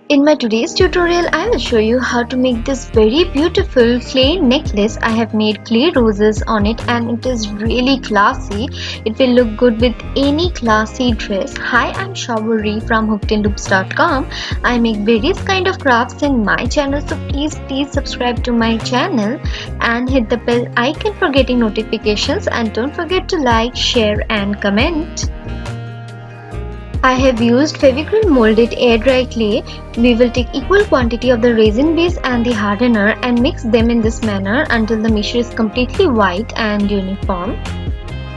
In my today's tutorial, I will show you how to make this very beautiful clay necklace. I have made clay roses on it and it is really classy. It will look good with any classy dress. Hi, I'm Shawari from hookedinloops.com. I make various kind of crafts in my channel, so please subscribe to my channel and hit the bell icon for getting notifications, and don't forget to like, share and comment. I have used Fevicryl molded air dry clay. We will take equal quantity of the resin base and the hardener and mix them in this manner until the mixture is completely white and uniform.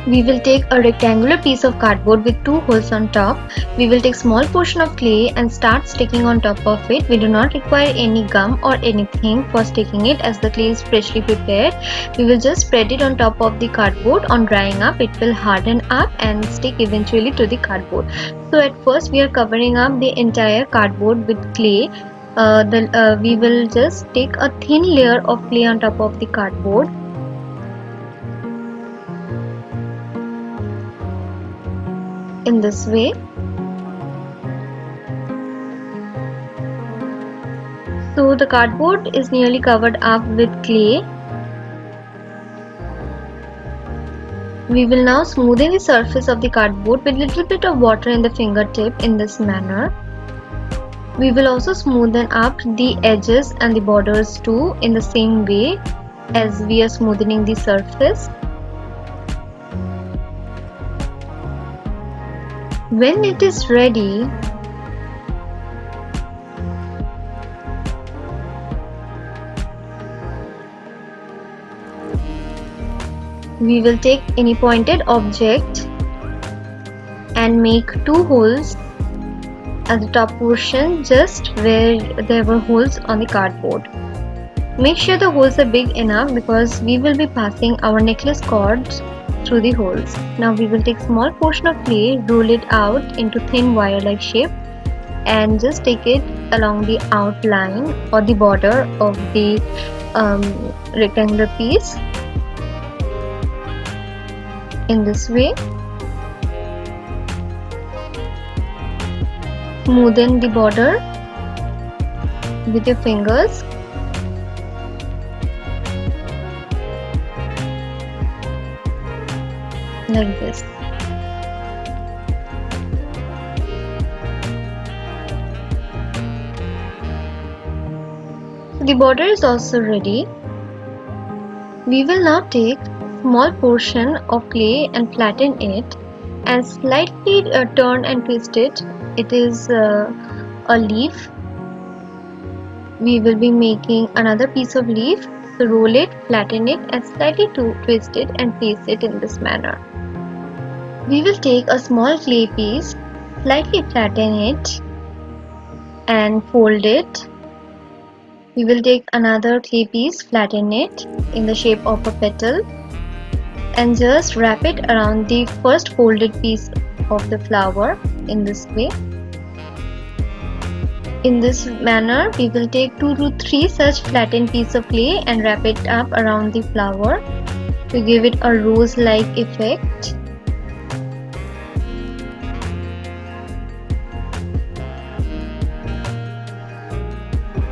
We will take a rectangular piece of cardboard with two holes on top. We will take small portion of clay and start sticking on top of it. We do not require any gum or anything for sticking it as the clay is freshly prepared. We will just spread it on top of the cardboard. On drying up, it will harden up and stick eventually to the cardboard. So at first we are covering up the entire cardboard with clay. We will just take a thin layer of clay on top of the cardboard. In this way. So the cardboard is nearly covered up with clay. We will now smoothen the surface of the cardboard with little bit of water in the fingertip in this manner. We will also smoothen up the edges and the borders too in the same way as we are smoothening the surface. When it is ready, we will take any pointed object and make two holes at the top portion just where there were holes on the cardboard. Make sure the holes are big enough because we will be passing our necklace cords through the holes. Now we will take small portion of clay, roll it out into thin wire-like shape and just take it along the outline or the border of the rectangular piece. In this way, smoothen the border with your fingers. Like this. The border is also ready. We will now take small portion of clay and flatten it and slightly turn and twist it. It is a leaf. We will be making another piece of leaf. So roll it, flatten it and slightly twist it and place it in this manner. We will take a small clay piece, slightly flatten it and fold it. We will take another clay piece, flatten it in the shape of a petal and just wrap it around the first folded piece of the flower in this way. In this manner, we will take 2 to 3 such flattened pieces of clay and wrap it up around the flower to give it a rose-like effect.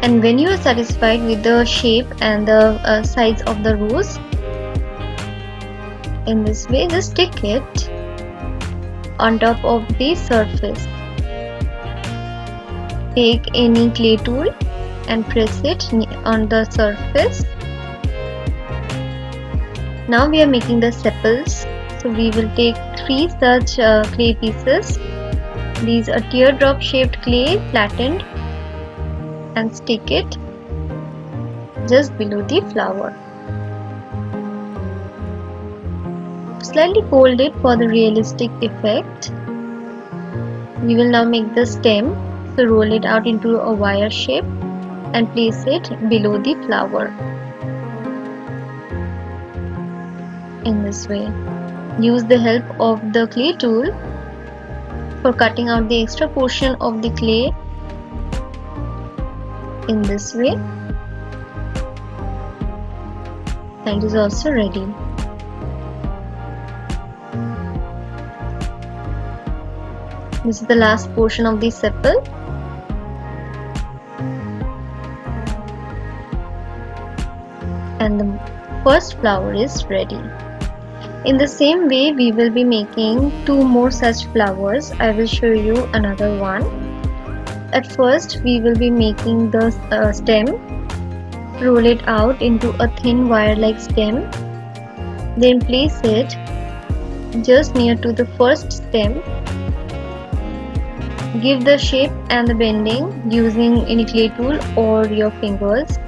And when you are satisfied with the shape and the size of the rose, in this way, just stick it on top of the surface. Take any clay tool and press it on the surface. Now we are making the sepals. So we will take 3 such clay pieces. These are teardrop shaped clay flattened and stick it just below the flower. Slightly fold it for the realistic effect. We will now make the stem. So roll it out into a wire shape and place it below the flower. In this way. Use the help of the clay tool for cutting out the extra portion of the clay in this way. And it is also ready. This is the last portion of the sepal. and the first flower is ready. In the same way, we will be making two more such flowers. I will show you another one. At first, we will be making the stem. Roll it out into a thin wire-like stem. Then place it just near to the first stem. Give the shape and the bending using any clay tool or your fingers.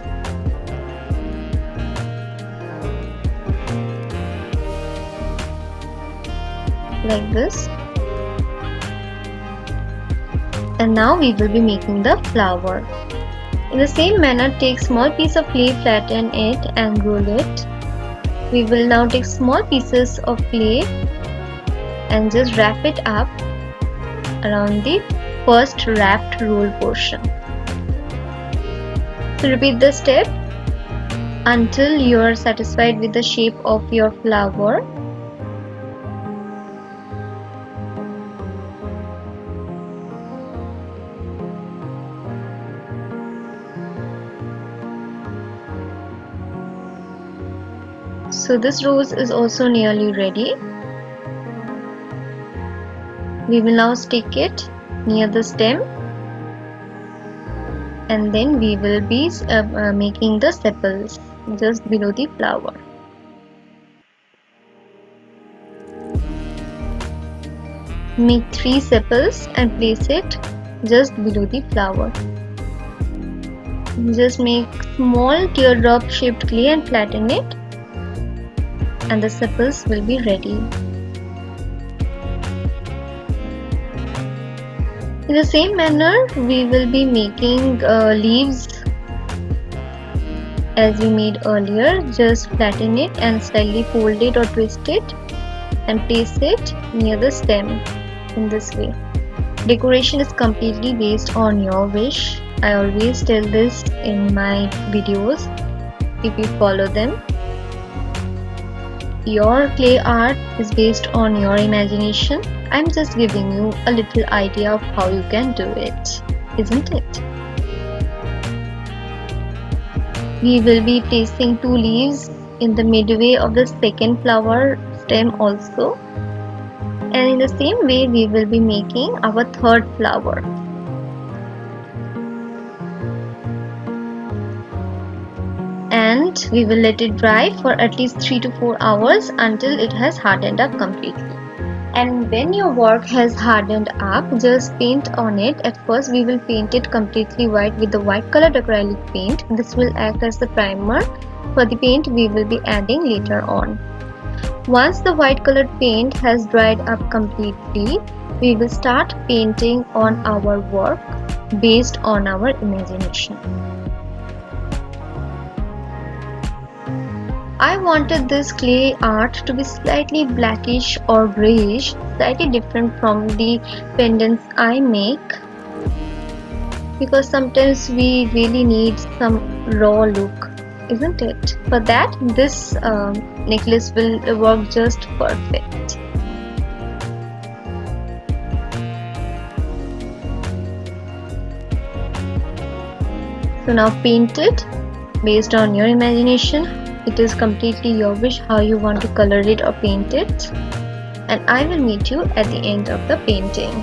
Like this. And now we will be making the flower. In the same manner, take small piece of clay, flatten it and roll it. We will now take small pieces of clay and just wrap it up around the first wrapped roll portion. So repeat the step until you are satisfied with the shape of your flower. So this rose is also nearly ready. We will now stick it near the stem, and then we will be making the sepals just below the flower. Make 3 sepals and place it just below the flower. Just make small teardrop shaped clay and flatten it, and the sepals will be ready. In the same manner, we will be making leaves as we made earlier. Just flatten it and slightly fold it or twist it and place it near the stem in this way. Decoration is completely based on your wish. I always tell this in my videos. If you follow them, your clay art is based on your imagination. I'm just giving you a little idea of how you can do it, isn't it? We will be placing 2 leaves in the midway of the second flower stem also. And in the same way, we will be making our third flower. And we will let it dry for at least 3 to 4 hours until it has hardened up completely. And when your work has hardened up, just paint on it. At first, we will paint it completely white with the white colored acrylic paint. This will act as the primer for the paint we will be adding later on. Once the white colored paint has dried up completely, we will start painting on our work based on our imagination. I wanted this clay art to be slightly blackish or grayish, slightly different from the pendants I make, because sometimes we really need some raw look, isn't it? For that, this necklace will work just perfect. So now paint it based on your imagination. It is completely your wish how you want to color it or paint it, and I will meet you at the end of the painting.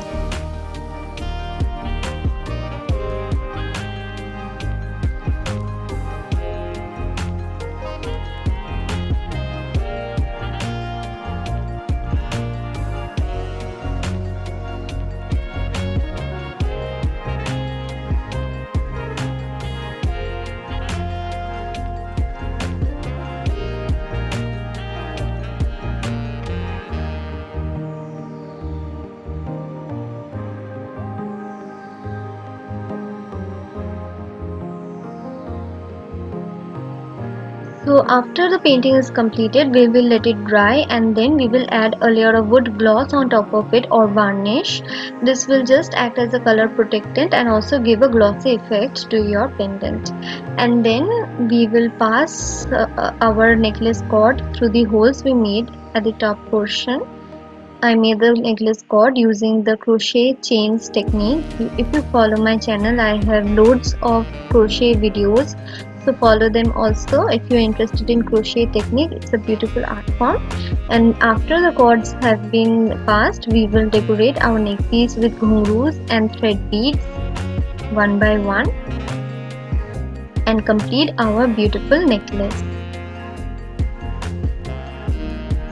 So after the painting is completed, we will let it dry, and then we will add a layer of wood gloss on top of it or varnish. This will just act as a color protectant and also give a glossy effect to your pendant. And then we will pass our necklace cord through the holes we made at the top portion. I made the necklace cord using the crochet chains technique. If you follow my channel, I have loads of crochet videos. so follow them also if you're interested in crochet technique. It's a beautiful art form. And after the cords have been passed, we will decorate our neck piece with ghungroos and thread beads one by one and complete our beautiful necklace.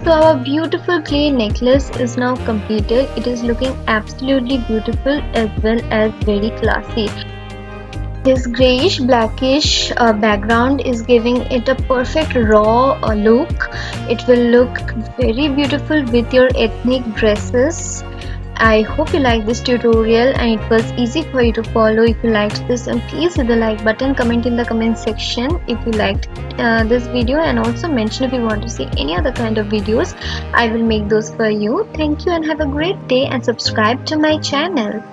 So our beautiful clay necklace is now completed. It is looking absolutely beautiful as well as very classy. This grayish blackish background is giving it a perfect raw look. It will look very beautiful with your ethnic dresses. I hope you liked this tutorial and it was easy for you to follow. If you liked this, and please hit the like button, comment in the comment section if you liked this video, and also mention if you want to see any other kind of videos. I will make those for you. Thank you and have a great day, and subscribe to my channel.